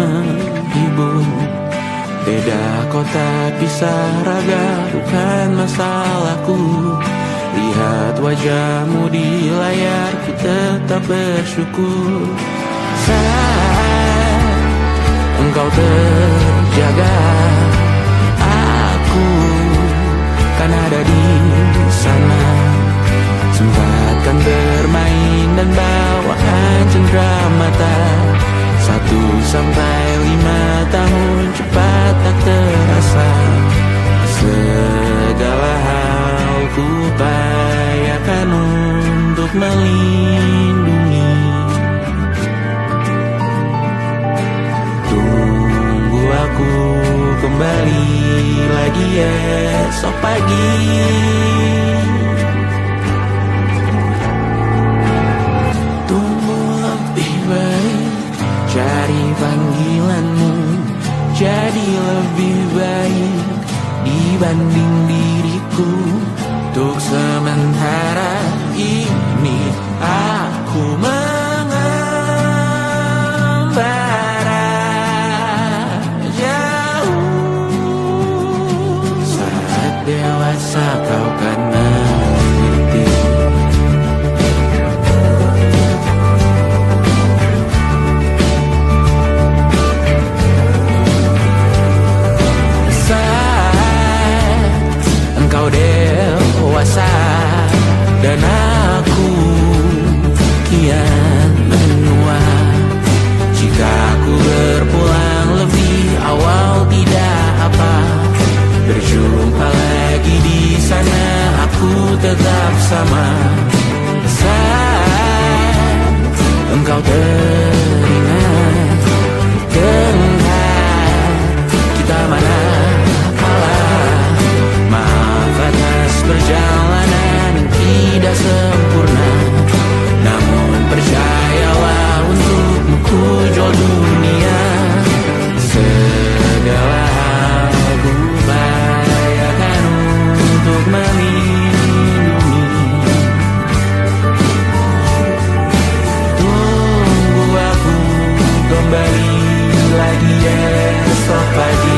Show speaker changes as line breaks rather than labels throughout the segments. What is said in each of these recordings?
menghibur. Beda kota pisah raga bukan masalahku. Lihat wajahmu di layar, ku tetap bersyukur. Saat engkau terjaga, aku kan ada di sana. Sempatkan bermain dan bawaan cendera mata. 1 sampai 5 tahun cepat tak terasa. Segala hal ku upayakan untuk melindungi. Tunggu aku kembali lagi esok pagi. Tunggu lebih baik, cari panggilanmu jadi lebih baik dibanding diriku. Untuk sementara ini aku mengembara jauh. Saat dewasa kau kan mengerti. Engkau dewasa dan aku kian menua. Jika aku berpulang lebih awal tidak apa. Berjumpa lagi di sana, aku tetap sama. Saat engkau teringat, kita mana perjalanan tidak sempurna, namun percayalah untukmu ku jual dunia. Segala hal ku upayakan untuk melindungi. Tunggu aku kembali lagi esok pagi.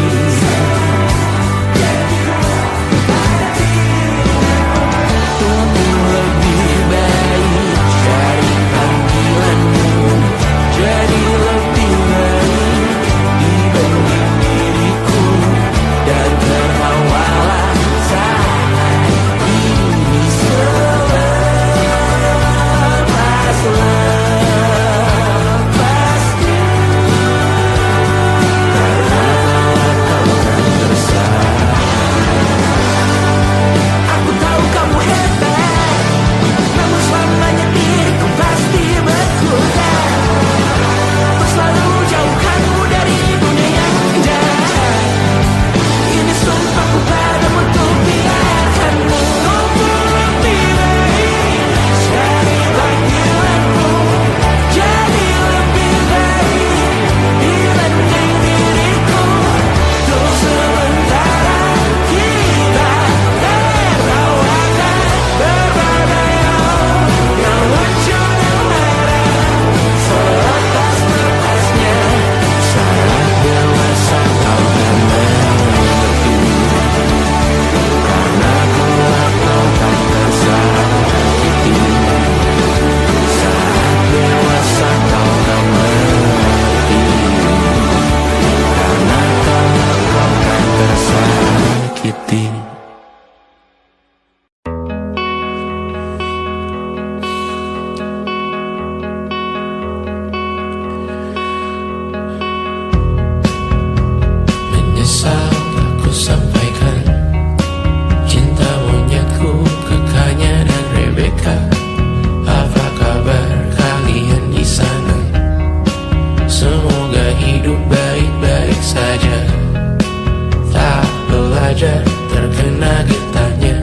Terkena getahnya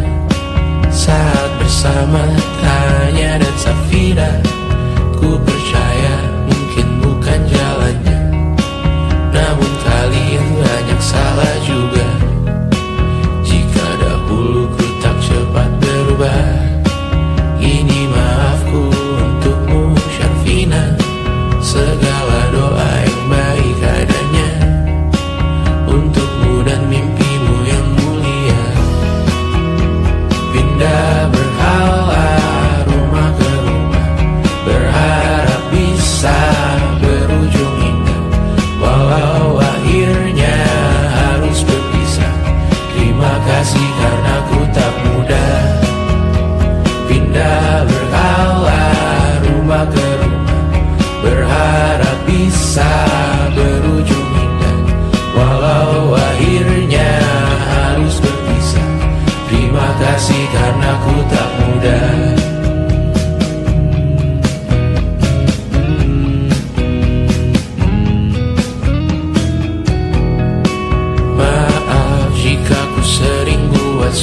saat bersama Tanya dan Safira. Ku percaya mungkin bukan jalannya, namun kalian banyak salah juga.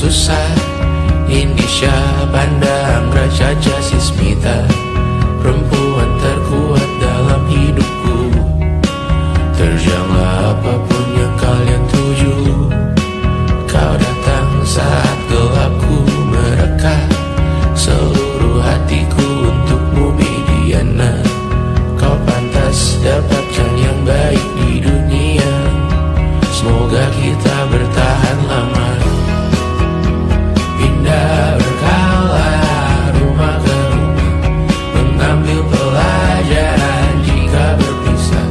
susah. Indonesia pandang Raja Jasismita, perempuan terkuat dalam hidupku. Terjanglah apapun yang kalian tuju, kau datang saat gelapku mereka. Seluruh hatiku untukmu Mediana, kau pantas dapatkan yang baik di dunia. Semoga kita bertahan lama. Pindah berkala rumah ke rumah, mengambil pelajaran jika berpisah.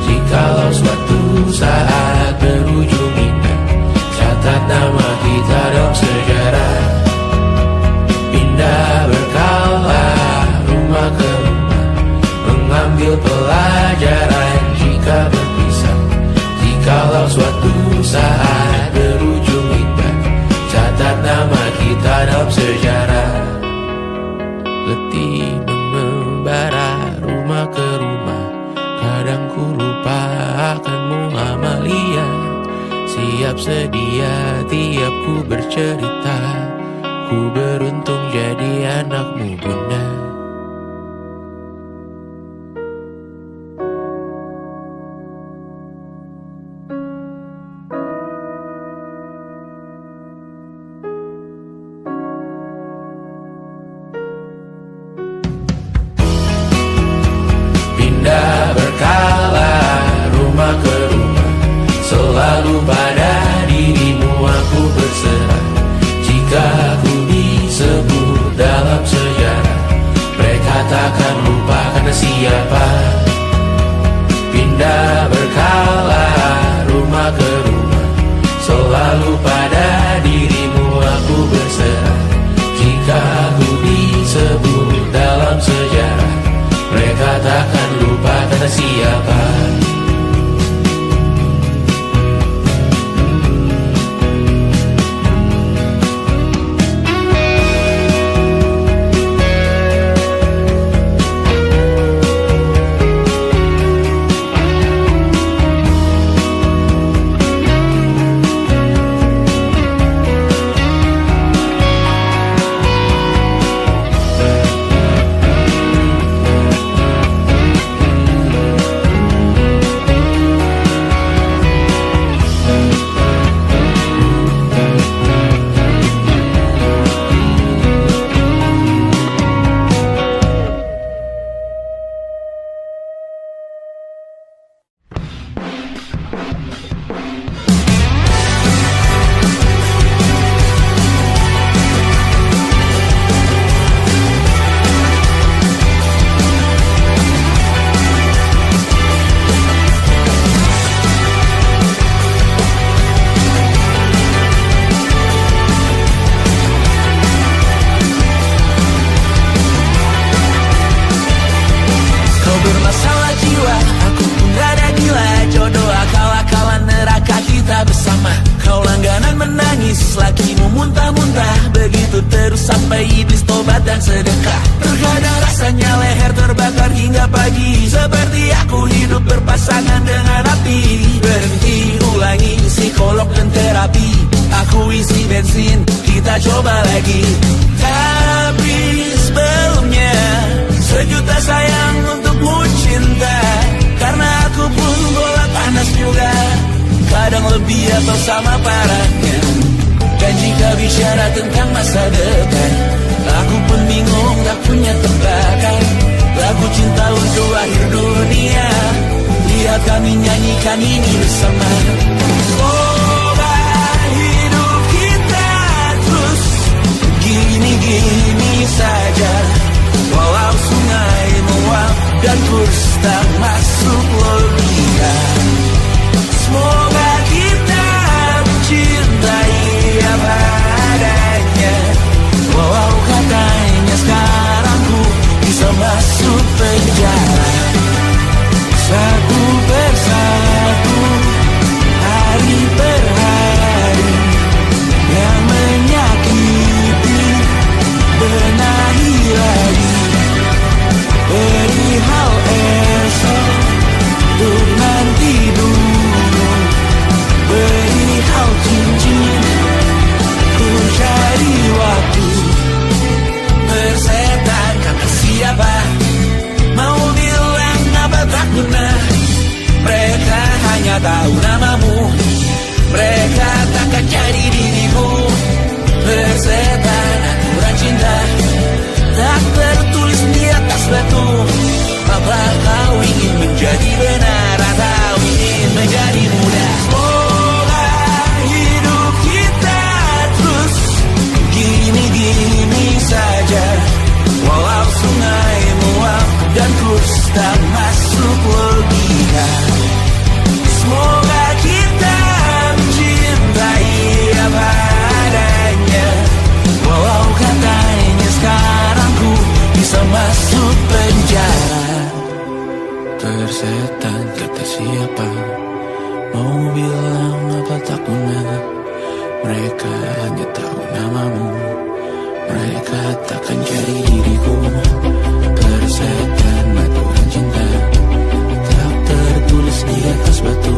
Jikalau suatu saat berujung indah, catat nama kita dalam sejarah. Pindah berkala rumah ke rumah, mengambil pelajaran jika berpisah. Jikalau suatu saat berujung indah, catat nama kita dalam sejarah. Letih mengembara rumah ke rumah, kadang ku lupa akanmu Amalia. Siap sedia tiap ku bercerita, ku beruntung jadi anakmu bunda. Pindah berkala rumah ke rumah, selalu pada dirimu aku berserah. Jika aku disebut dalam sejarah, mereka takkan lupa karena siapa. Pindah berkala rumah ke rumah, selalu pada dirimu aku berserah. Jika aku disebut dalam sejarah, mereka takkan lupa kata siapa. Sampai iblis tobat dan sedekah. Terkadang rasanya leher terbakar hingga pagi, seperti aku hidup berpasangan dengan api. Berhenti, ulangi psikolog dan terapi. Aku isi bensin, kita coba lagi. Tapi sebelumnya, sejuta sayang untukmu cinta. Karena aku pun bola panas juga, kadang lebih atau sama parahnya. Dan jika bicara tentang masa depan, aku pun bingung tak punya tebakan. Lagu cinta untuk akhir dunia, lihat kami nyanyikan ini bersama. Semoga hidup kita terus gini-gini saja, walau sungai meluap dan kurs tak masuk logika. Semoga kita mencintai apa adanya, walau katanya sekarang ku bisa masuk penjara. Satu persatu, hari per hari, yang menyakiti benahi lagi. Perihal esok, untuk nanti dulu. hanya tahu namamu. Mereka takkan jadi diriku. Persetan aturan cinta tak tertulis di atas batu. Apa kau ingin menjadi benar atau ingin menjadi muda? Semoga hidup kita terus gini-gini saja, walau sungai meluap dan kurs tak masuk logika. Semoga kita mencintai apa adanya, walau katanya sekarang ku bisa masuk penjara. Persetan kata siapa, mau bilang apa tak guna. Mereka hanya tahu namamu. Mereka takkan jadi diriku. Persetan aturan cinta tak tertulis di atas batu.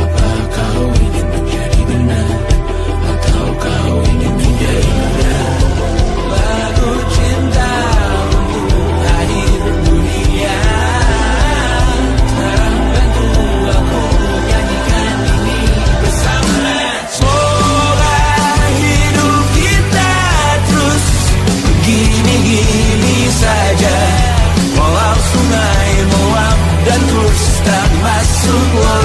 Apa kau ingin menjadi benar atau kau ingin menjadi muda? Lagu cinta untuk akhir dunia, tolong bantu aku nyanyikan ini bersama. Semoga hidup kita terus begini-gini saja, walau sungai meluap dan terus tak masuk lagi.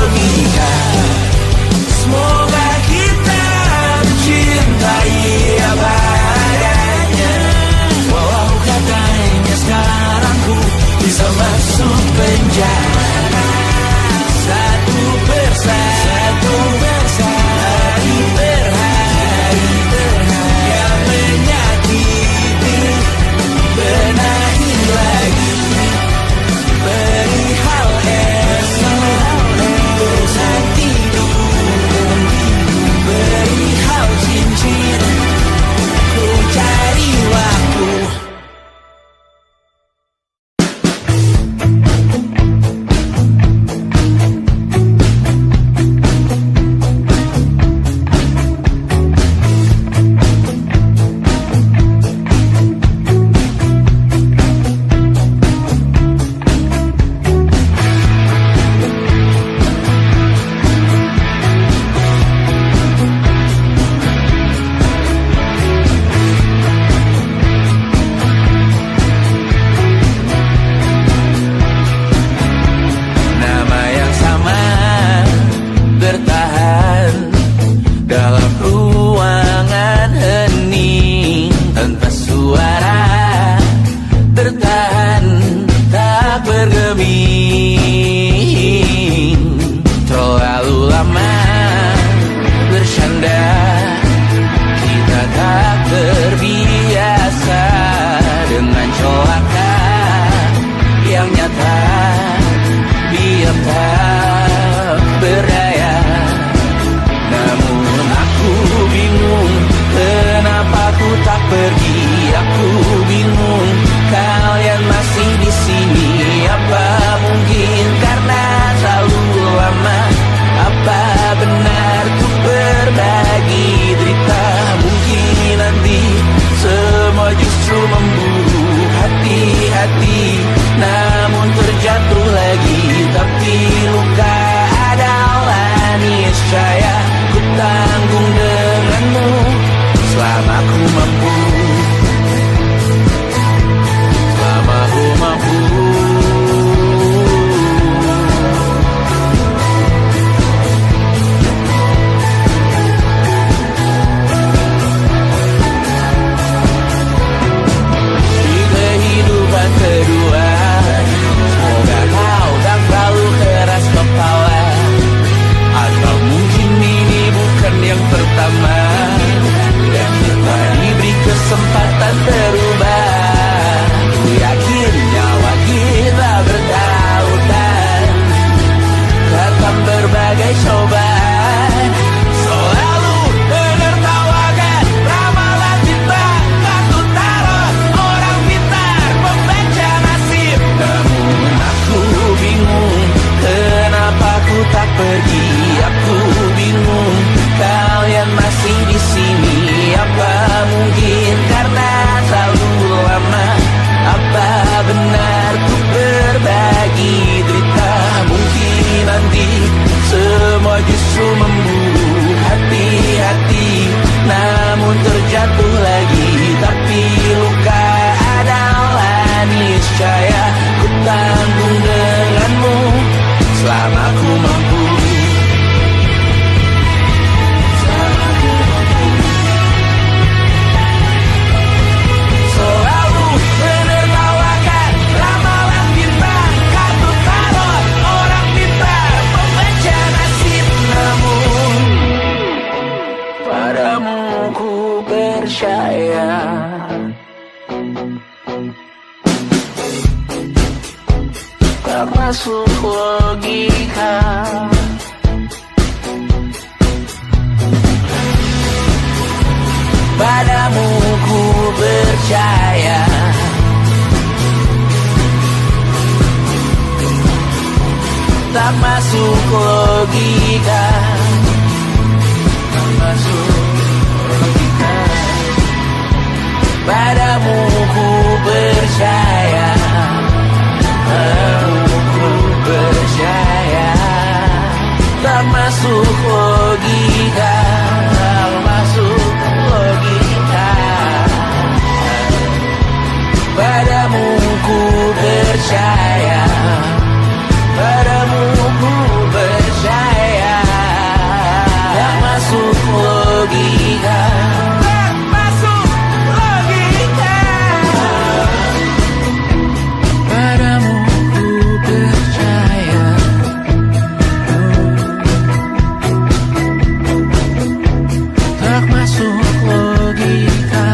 percaya. Tak masuk logika. Padamu ku percaya. Tak masuk logika. Tak masuk logika. Padamu ku percaya. Padamu ku percaya. Tak masuk logika. Tak masuk logika. Padamu ku percaya. Padamu ku percaya. Tak masuk logika. Tak masuk logika. Padamu ku percaya. Tak masuk logika.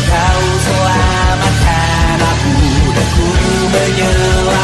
Kau selamatkan aku dan ku menyelamatkan.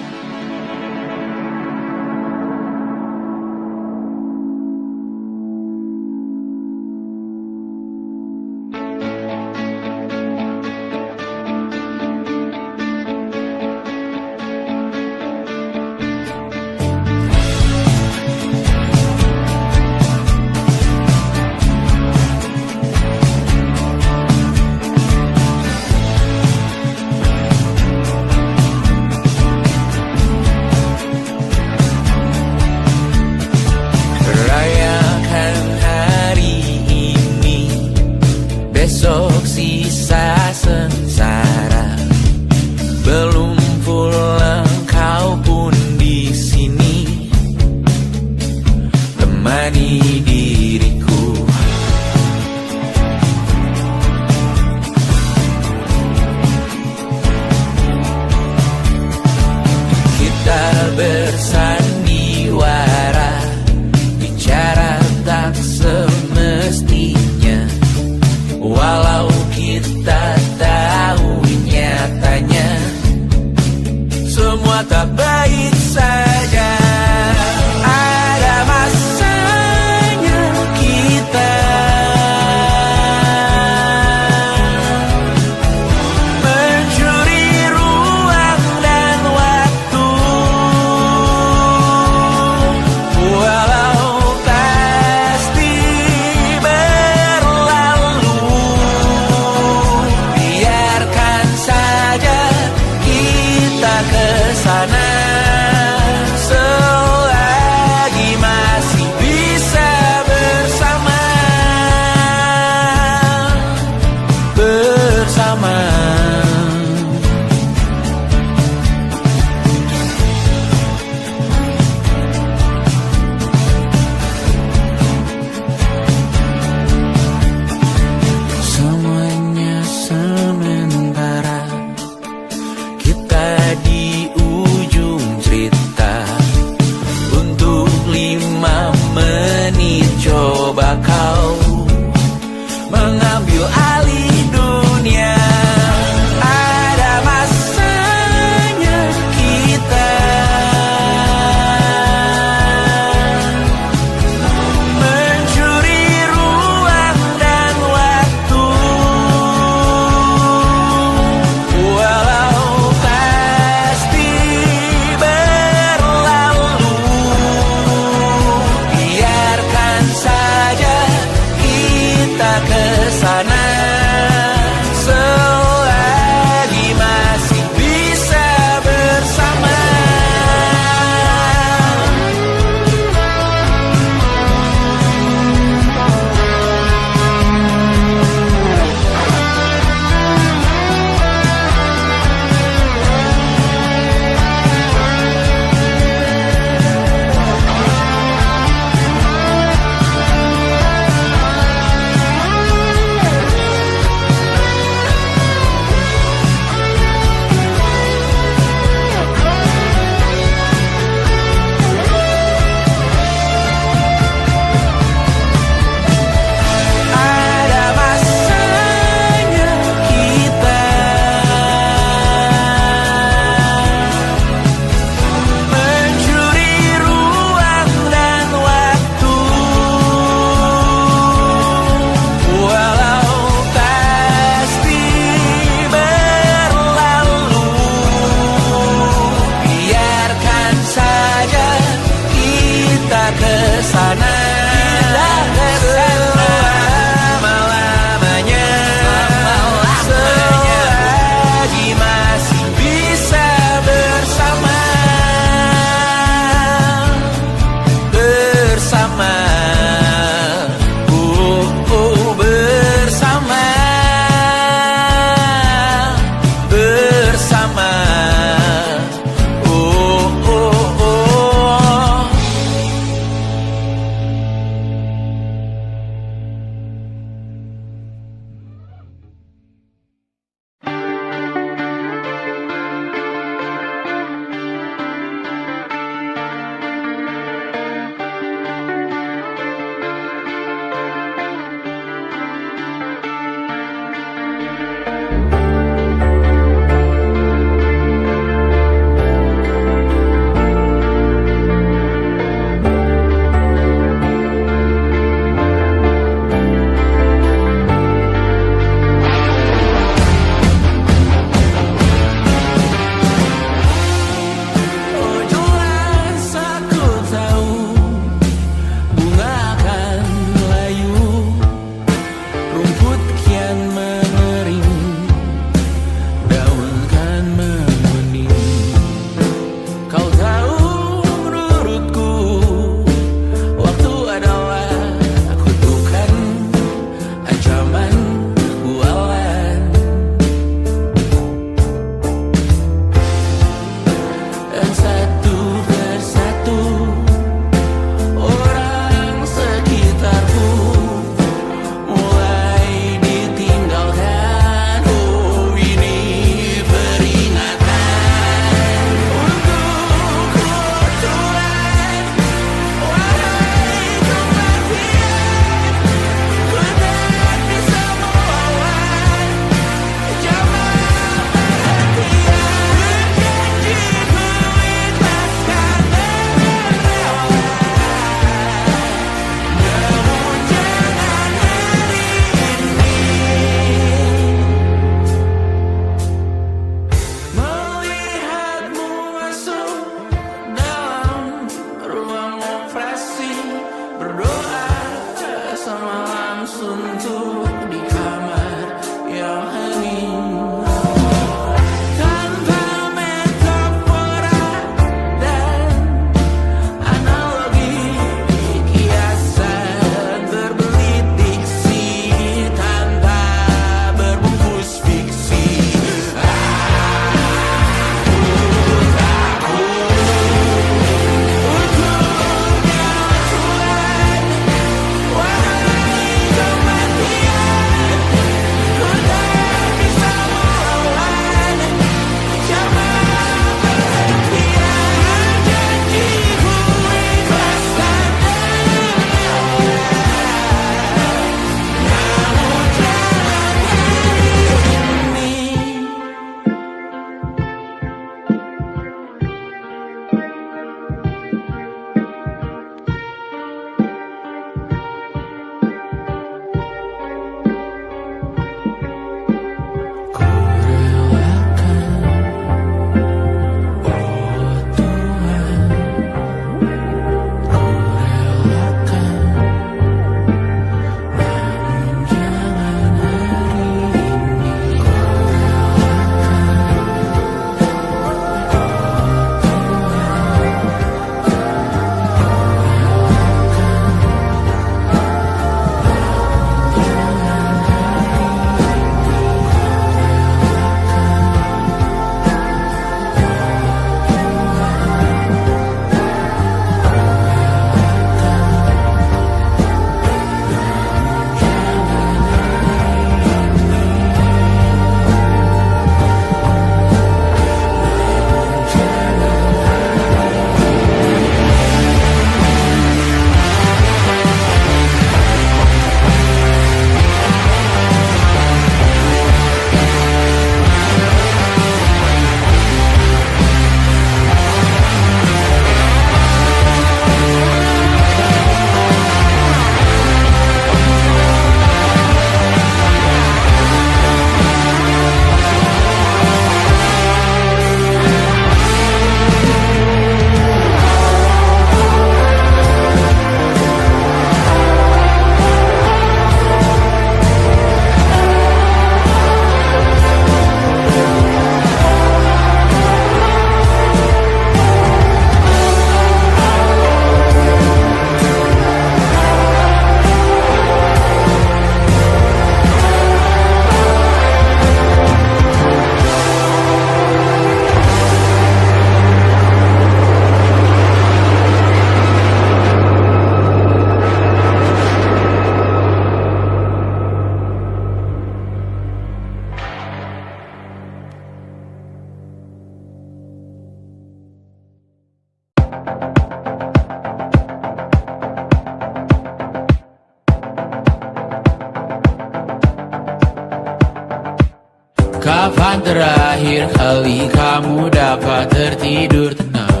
Kapan terakhir kali kamu dapat tertidur tenang?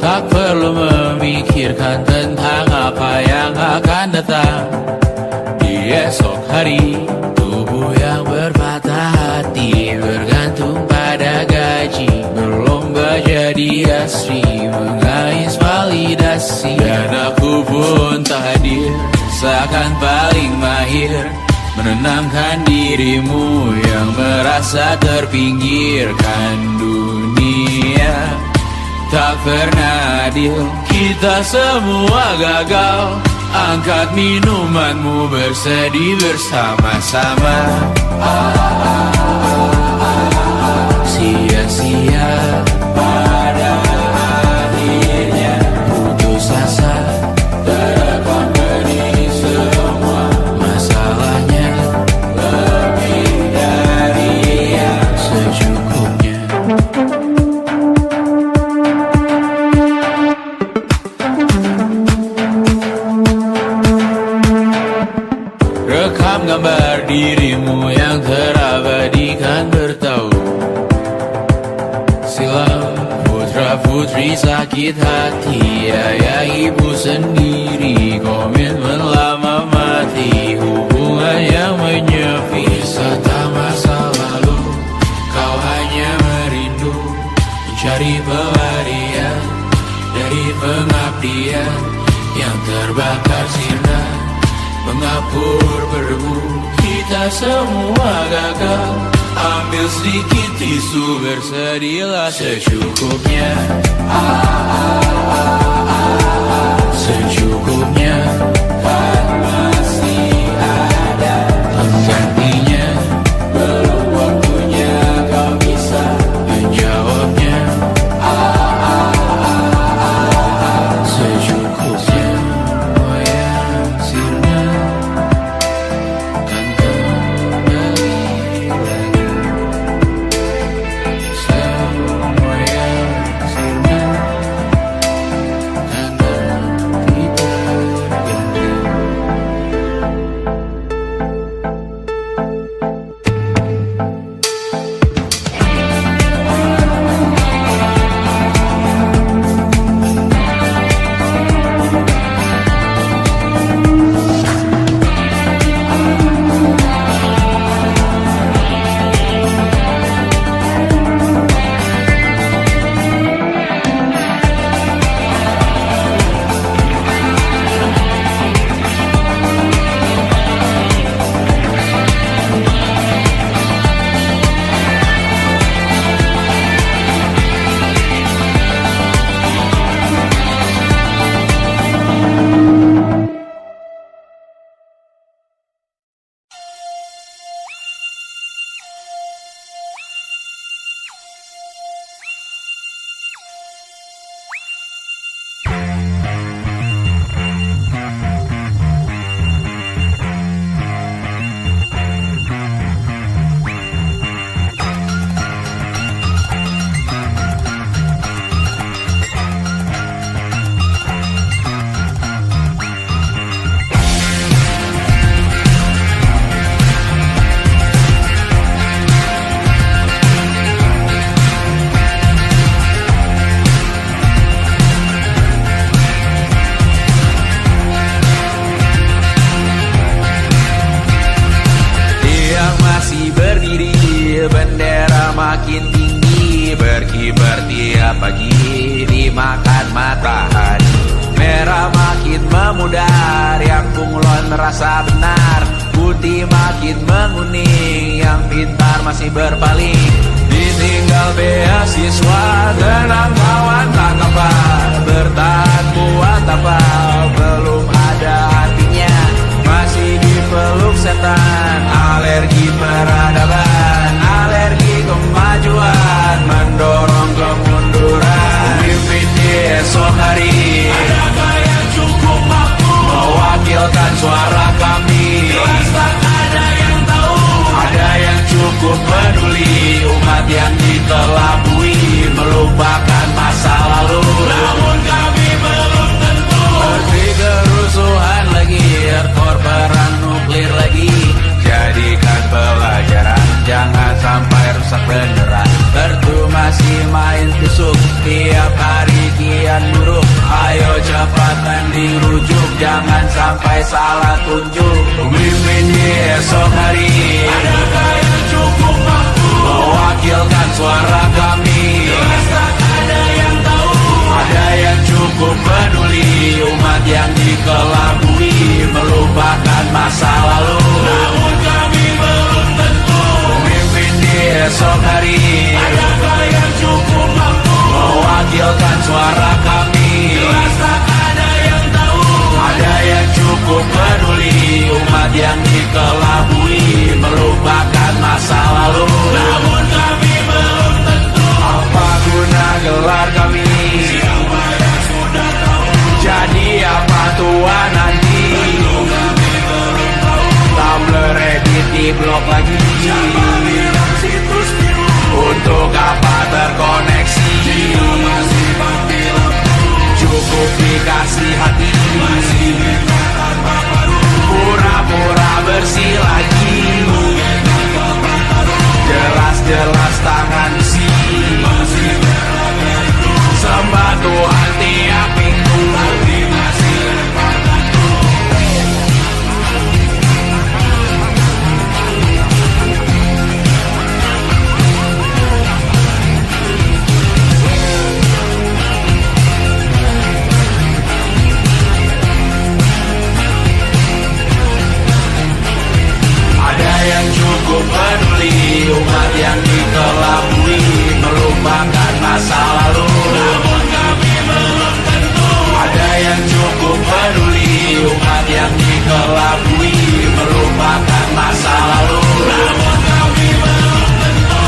Tak perlu memikirkan tentang apa yang akan datang di esok hari. Tubuh yang berpatah hati bergantung pada gaji, berlomba jadi asri, mengais validasi. Dan aku pun tak hadir, seakan paling mahir menenangkan dirimu yang merasa terpinggirkan dunia. Tak pernah adil, kita semua gagal. Angkat minumanmu, bersedih bersama-sama. Sia-sia pada akhirnya putus asa, terekam benih semua masalahnya. Lebih dari yang secukupnya. Rekam gambar dirimu yang terabadikan bertahun silam. Putra-putri sakit hati, ayah ibu sendiri, komitmen lama mati, hubungan yang menyepi. Wisata masa lalu, kau hanya merindu, mencari pelarian dari pengabdian yang terbakar sinar, mengapur berdebu. Kita semua gagal. Ambil sedikit tisu, bersedihlah secukupnya. Secukupnya, kan masih ada penggantinya. Belum waktunya kau bisa menjawabnya. Secukupnya, moyang sirna kan kembali lagi. Semua yang sirna kan ganti berganti. Bendera makin tinggi, berkibar tiap pagi, dimakan matahari. Merah makin memudar, yang bunglon merasa benar. Putih makin menguning, yang pintar masih berpaling. Ditinggal beasiswa, tenang kawan tak apa. Bertahan buat apa, belum ada artinya. Masih dipeluk setan, alergi peradaban, alergi kemajuan, mendorong kemunduran. Pemimpin di esok hari, adakah yang cukup mampu mewakilkan suara kami? Jelas tak ada yang tahu, ada yang cukup peduli. Umat yang ditelabui melupakan mending rujuk, jangan sampai salah tunjuk. Pemimpin di esok hari, adakah yang cukup mampu mewakilkan suara kami? Jelas tak ada yang tahu. Ada yang cukup peduli, umat yang dikelabui, melupakan masa lalu. Namun kami belum tentu pemimpin di esok hari, adakah yang cukup mampu mewakilkan suara kami? Jelas tak ada yang tahu. Ada yang cukup peduli, umat yang dikelabui, melupakan masa lalu. Namun kami belum tentu. Apa guna gelar kami? Siapa yang sudah tahu? Jadi apa tua nanti? Tentu kami belum tahu. Tumblr, Reddit di blog lagi. Siapa bilang situs biru? Untuk apa terkoneksi? Jika masih mati lampu, cukup dikasih hati. Masih minta tanpa baru, pura-pura bersih lagi. Jelas-jelas tangan besi, masih berada itu. Sembah Tuhan tiap minggu, tapi masih lempar batu. Ada yang cukup peduli, umat yang dikelabui, melupakan masa lalu. Namun kami belum tentu. Ada yang cukup peduli, umat yang dikelabui, melupakan masa lalu. Namun kami belum tentu.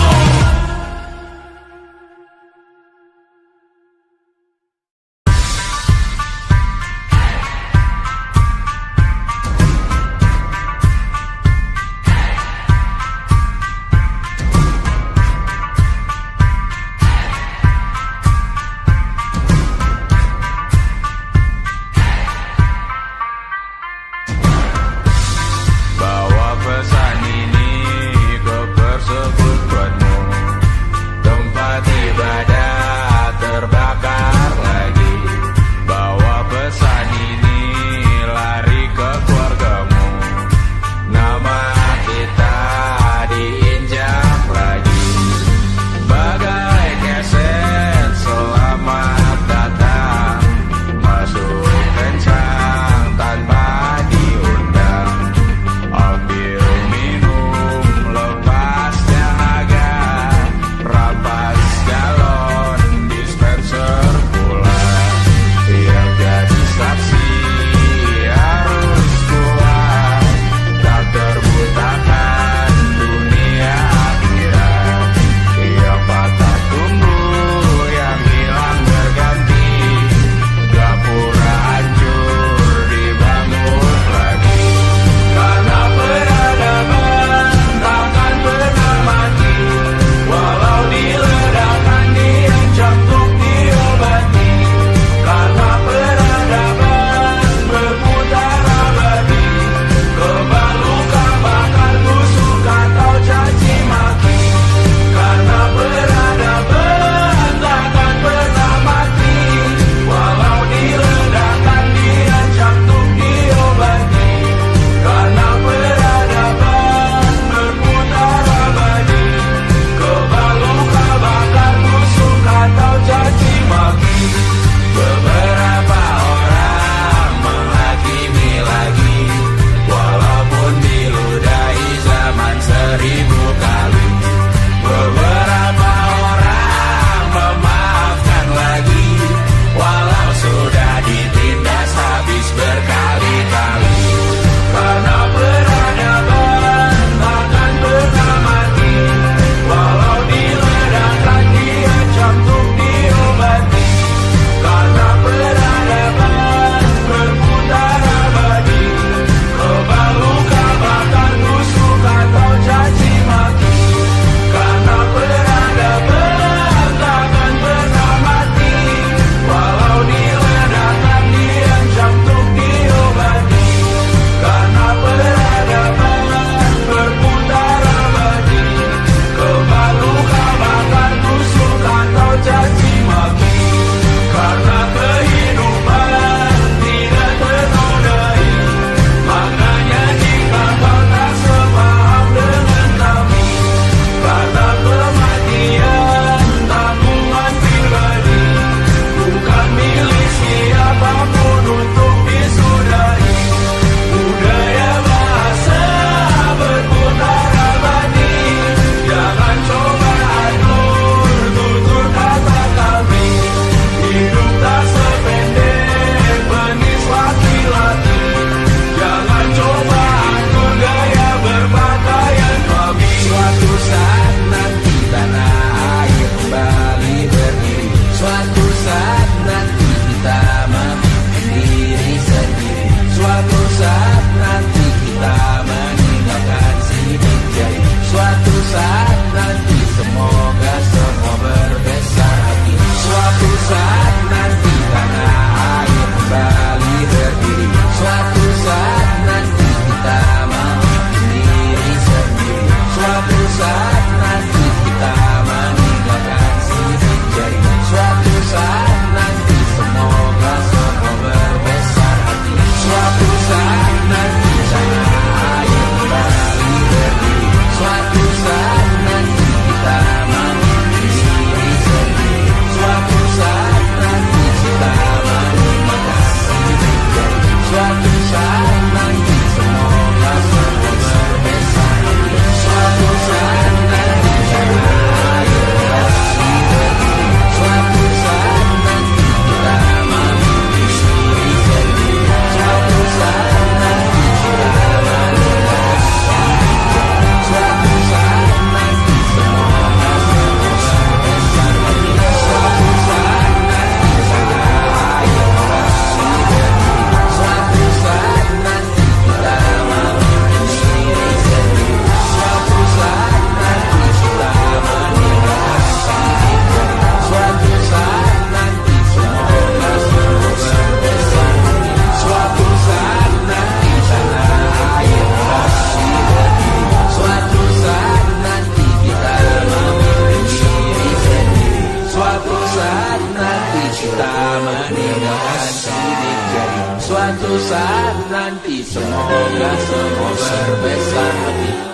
saat nanti kita meninggalkan sidik jari, suatu saat nanti semoga semua berbesar hati.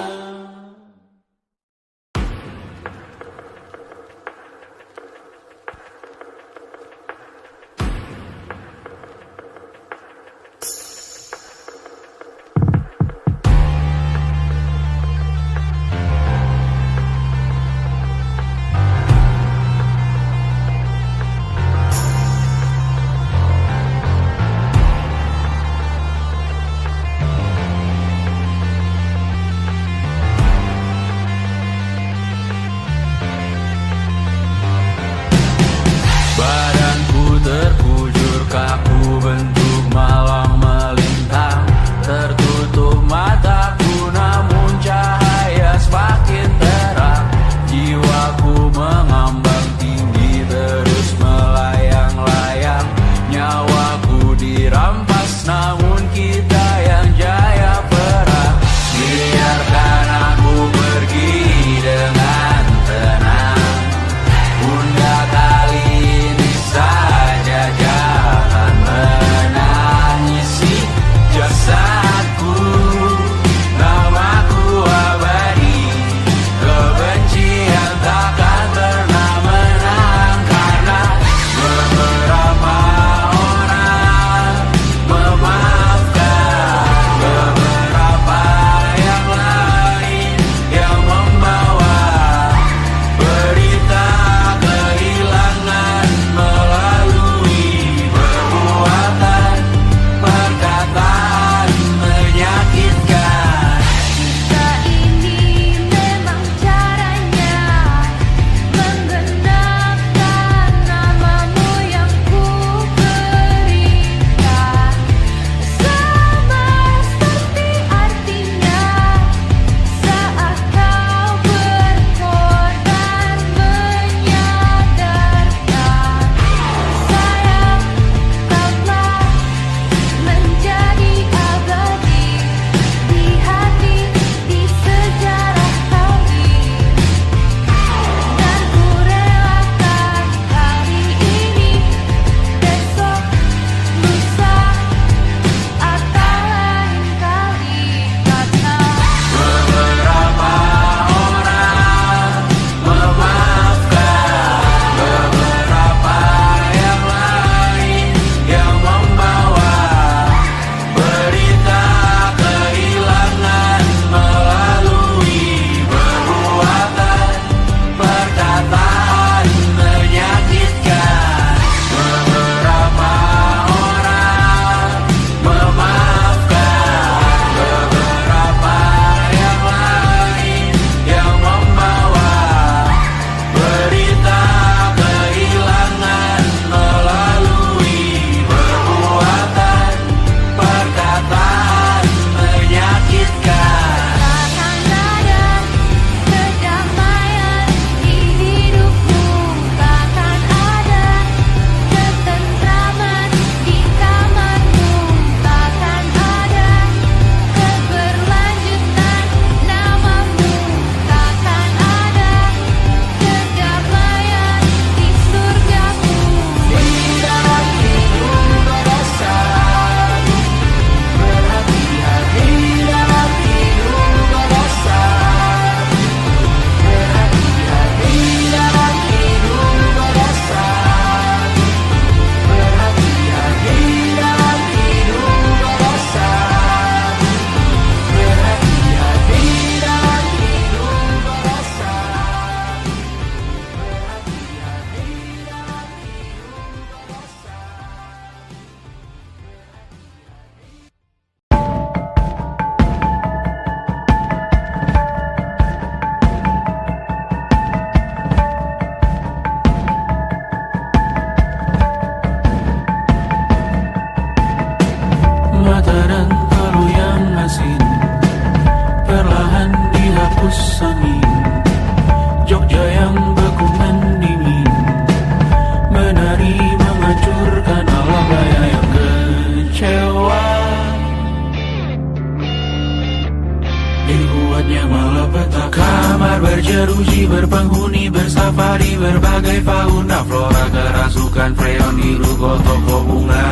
Berlayar, berjeruji, berpenghuni, bersafari, berbagai fauna flora, kerasukan freon di ruko toko bunga.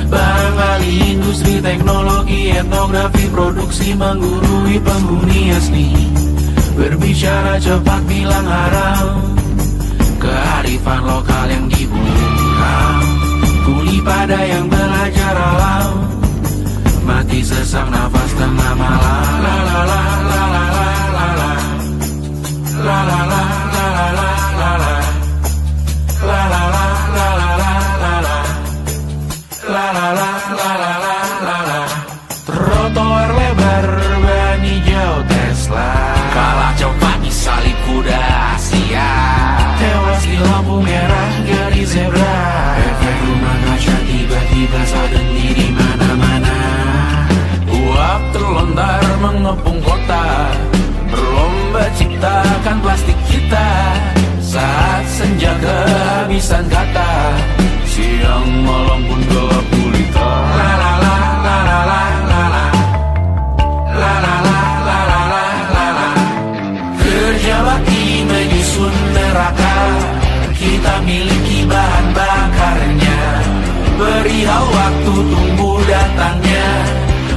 Barang ahli industri, teknologi, etnografi, produksi menggurui penghuni asli. Berbicara cepat, bilang haram, kearifan lokal yang dibungkam. Kuli pada yang belajar alam, mati sesak nafas tengah malam. La la la la la la la la. La la la la la la la la. La la la la la la la la. La la la la la la la la. Trotoar lebar ban hijau Tesla, kalah cepat disalip kuda Asia, tewas di lampu merah garis zebra. Efek rumah kaca tiba-tiba sudden di mana-mana. Uap terlontar mengepung kota, berlomba ciptakan plastik kita. Saat senja kehabisan kata, siang malam pun gelap gulita. La la la la la la la la. La la la la la la la la. Kerja bakti menyusun neraka, kita miliki bahan bakarnya. Perihal waktu tunggu datangnya.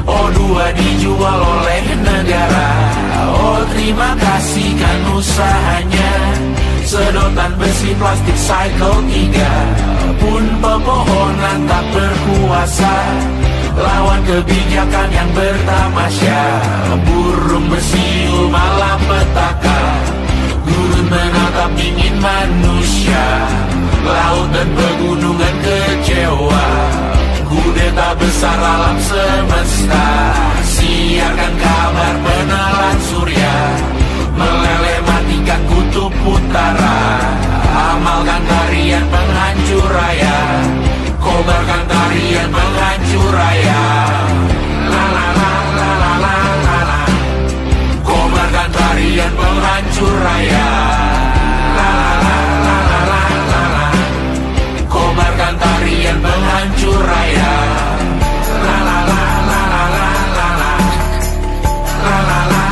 O2 dijual oleh negara. Oh terima kasih kan usahanya. Sedotan besi plastik cycle 3 pun pepohonan tak berkuasa lawan kebijakan yang bertamasya. Burung bersiul malam petaka, gurun menatap dingin manusia. Laut dan pegunungan kecewa, kudeta besar alam semesta. Siarkan kabar penelan surya, meleleh matikan kutub utara. Amalkan tarian penghancur raya, kobarkan tarian penghancur raya. La la la la la la la la. Kobarkan tarian penghancur raya. La la la la la la la. Kobarkan tarian penghancur raya. La la la la la la la la. La la la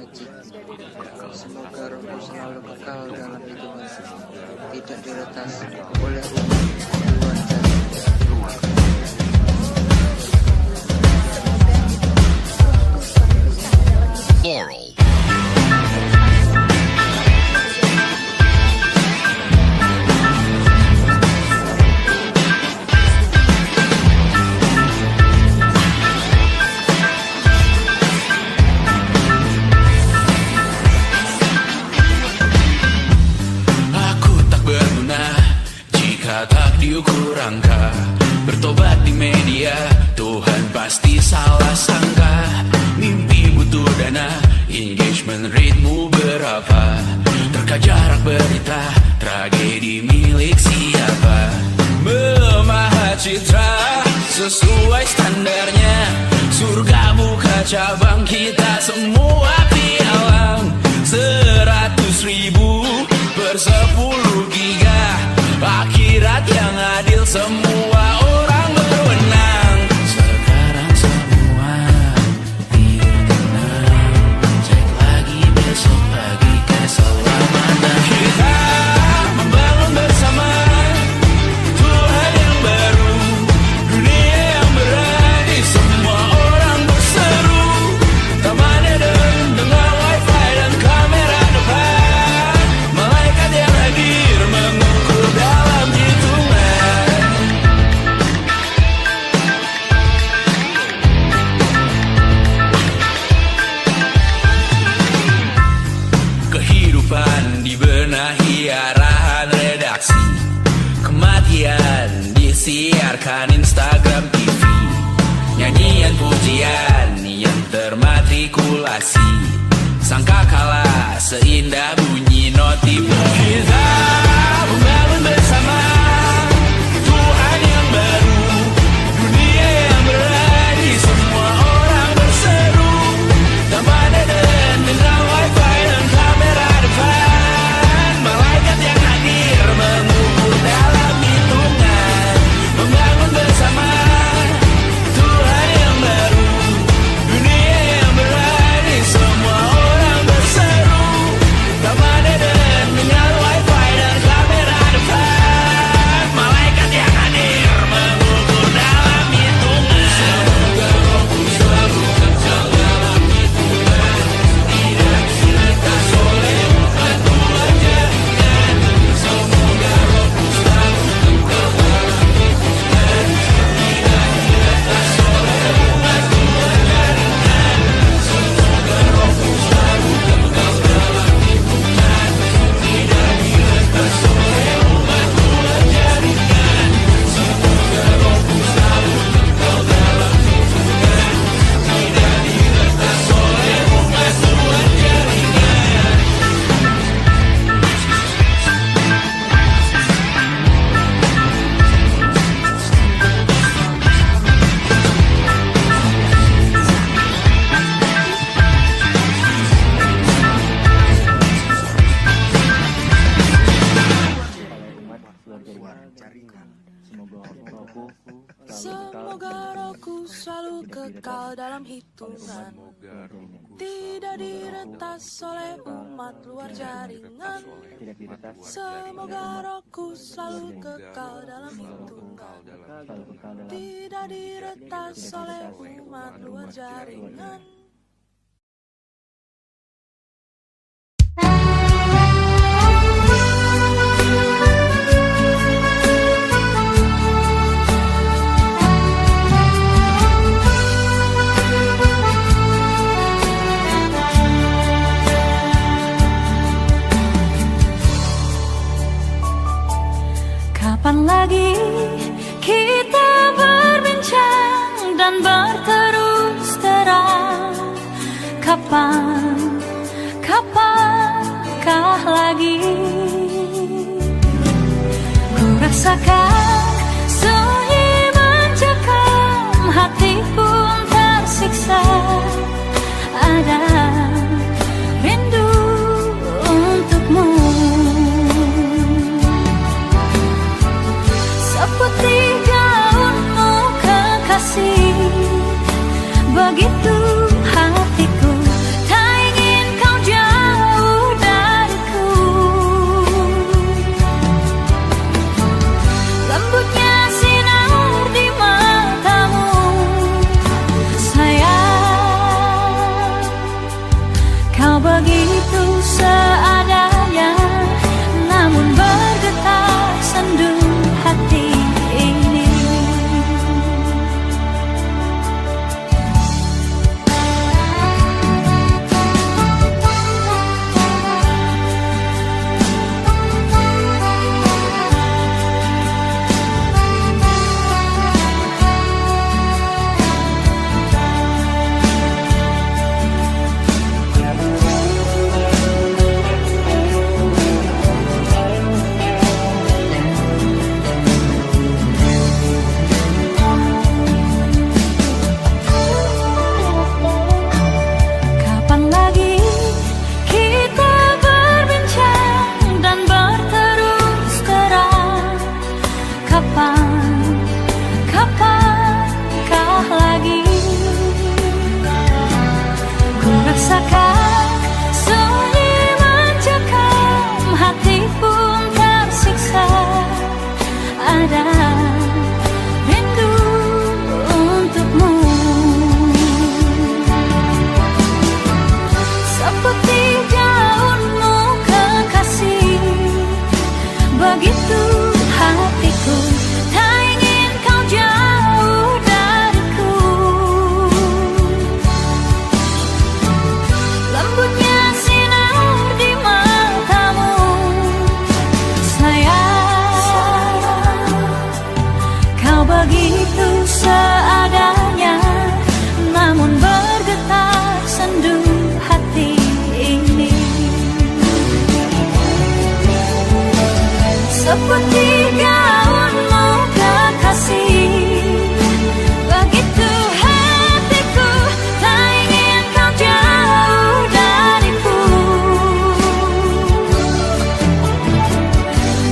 magic. Semoga rohku selalu kekal dalam hidupan, tidak diretas oleh umat luar jari.
Laurel.
Tak diukur angka, bertobat di media, Tuhan pasti salah sangka. Mimpi butuh dana, engagement ritmu berapa, terka jarak berita, tragedi milik siapa. Memahat citra sesuai standarnya, surga buka cabang, kita semua pialang. 100.000 per 10 giga, akhirat yang adil, semua orang berwenang. Sekarang semua tidur tenang, cek lagi besok pagi keselamatan. Kita membangun bersama Tuhan yang baru, dunia yang berani, semua orang berseru. Taman Eden dengan wifi dan kamera depan, malaikat yang hadir mengukur dalam hitungan. Kehidupan dibenahi arahan redaksi, kematian disiarkan Instagram TV, nyanyian pujian yang termatrikulasi, sangka kalah seindah bunyi notif. Kita membangun bersama Tuhan yang baru, dunia yang berani, semua orang berseru. Taman Eden dengan wifi dan kamera depan, malaikat yang hadir mengukur dalam hitungan. Membangun bersama Tuhan yang baru, dunia yang berani, semua orang berseru. Taman Eden dengan wifi dan kamera depan, malaikat yang hadir mengukur dalam hitungan. Semoga rohku selalu kekal dalam hitungan, tidak diretas oleh umat luar jaringan. Semoga rohku selalu kekal dalam hitungan, tidak diretas oleh umat luar jaringan. Semoga rohku selalu kekal dalam hitungan, tidak diretas oleh umat luar jaringan. Semoga rohku selalu kekal dalam hitungan, tidak diretas oleh umat luar jaringan.
Semoga rohku selalu kekal dalam hitungan, tidak diretas oleh umat luar jaringan. Semoga rohku selalu kekal dalam hitungan, tidak diretas oleh umat luar jaringan.
Kapan lagi kita berbincang dan berterus terang? Kapankah lagi ku rasakan sunyi mencekam, hati pun tersiksa. Ada rindu untukmu, seperti gaunmu kekasih. Begitu hatiku tak ingin ada rindu untukmu. Seperti daunmu kekasih, begitu hatiku tak ingin kau jauh dariku. Lembutnya sinar di matamu, sayang, kau begitu seadanya, namun bergetar sendu hati ini. Seperti gaunmu kekasih, begitu hatiku tak ingin kau jauh dariku.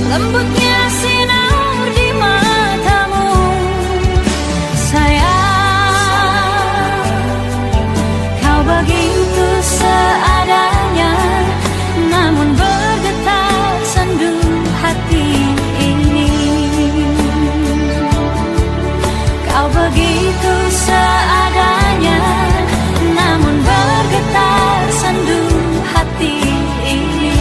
Lembutnya sinar di matamu, sayang, kau begitu seadanya, namun bergetar sendu hati ini. Kau begitu seadanya, namun bergetar sendu hati ini.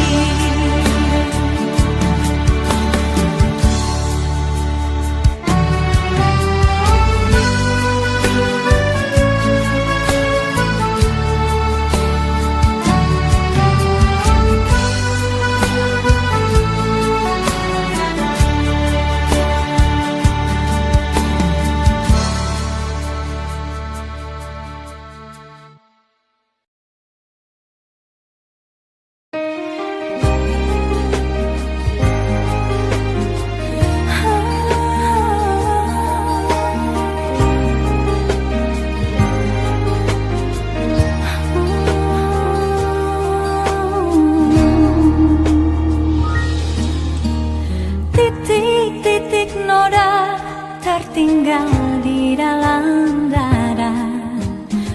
Titik-titik noda tertinggal di dalam dada,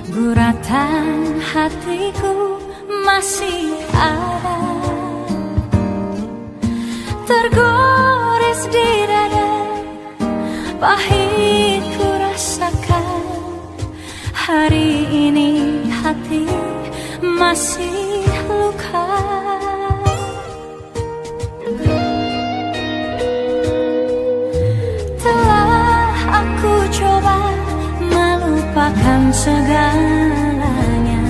guratan hatiku masih ada, tergores di dada, pahit ku rasakan. Hari ini hati masih luka. Aku coba melupakan segalanya,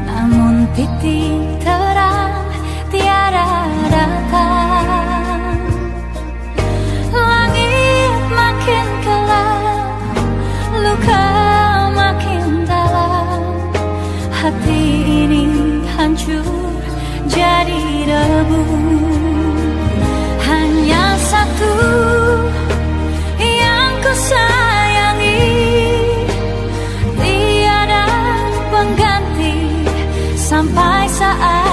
namun titik terang tiada datang. Langit makin gelap, luka makin dalam, hati ini hancur jadi debu. Hanya satu sayangi, tiada pengganti sampai saat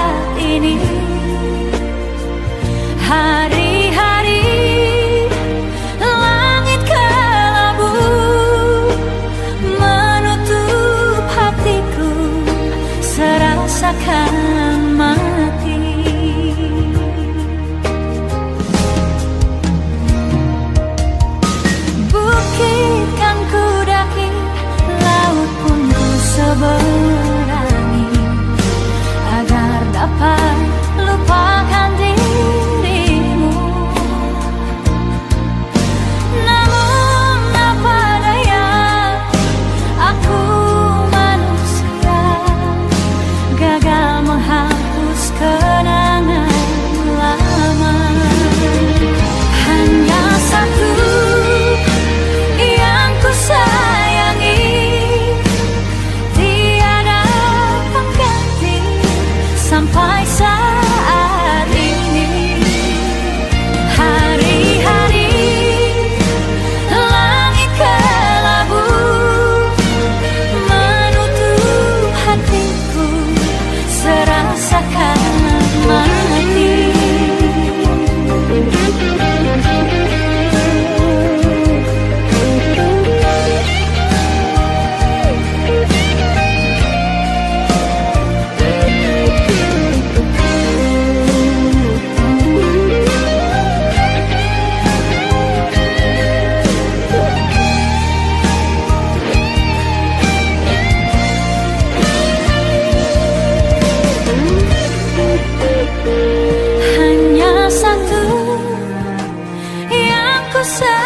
bisa